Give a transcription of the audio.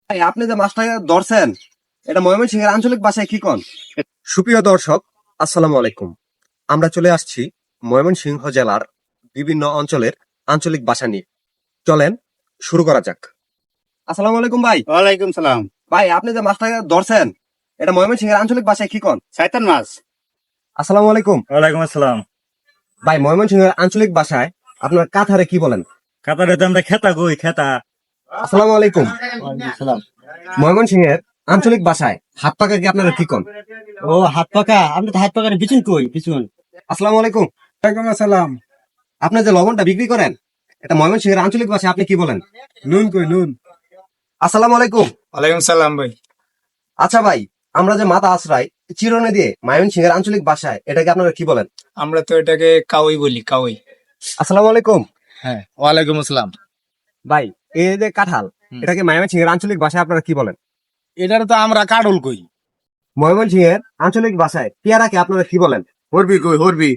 ভাই আপনি যে মাছটাকে ধরছেন এটা ময়মনসিংহের আঞ্চলিক ভাষায় কি কন? সুপ্রিয় দর্শক, আসসালামু আলাইকুম। আমরা চলে আসছি ময়মনসিংহ জেলার বিভিন্ন অঞ্চলের আঞ্চলিক ভাষা নিয়ে। চলেন শুরু করা যাক। আসসালামু আলাইকুম ভাই। ওয়ালাইকুম সালাম। ভাই আপনি যে মাছটাকে ধরছেন এটা ময়মনসিংহের আঞ্চলিক ভাষায় কি কন? শয়তান মাছ। আসসালামু আলাইকুম। ওয়ালাইকুম আসসালাম। ভাই ময়মনসিংহের আঞ্চলিক ভাষায় আপনার কাথারে কি বলেন? কাতারে তো আমরা খেতা কই খেতা। আসসালামু আলাইকুম। সালাম। ময়মনসিংহের আঞ্চলিক ভাষায় হাত পাকা কি আপনারা কি কন? ও হাত পাকা, আমরা তো হাত পাকার পিছন কই পিছন। আসসালামু আলাইকুম। ওয়ালাইকুম আসসালাম। আপনি যে লবণটা বিক্রি করেন এটা ময়মনসিংহের আঞ্চলিক ভাষায় আপনি কি বলেন? নুন কই নুন। আসসালামু আলাইকুম। ওয়ালাইকুম সালাম ভাই। আচ্ছা ভাই, আমরা যে মাথা আশ্রয় চিরুনি দিয়ে ময়মনসিংহের আঞ্চলিক ভাষায় এটাকে আপনারা কি বলেন? আমরা তো এটাকে কাউই বলি, কাউই। আসসালামু আলাইকুম। হ্যাঁ, ওয়ালাইকুম আসসালাম। ভাই এই যে কাঁঠাল এটাকে ময়মনসিংহের আঞ্চলিক ভাষায় আপনারা কি বলেন? এটার তো আমরা কাডল কই। ময়মনসিংহের আঞ্চলিক ভাষায় পেয়ারাকে আপনারা কি বলেন? হরবি কই হরবি।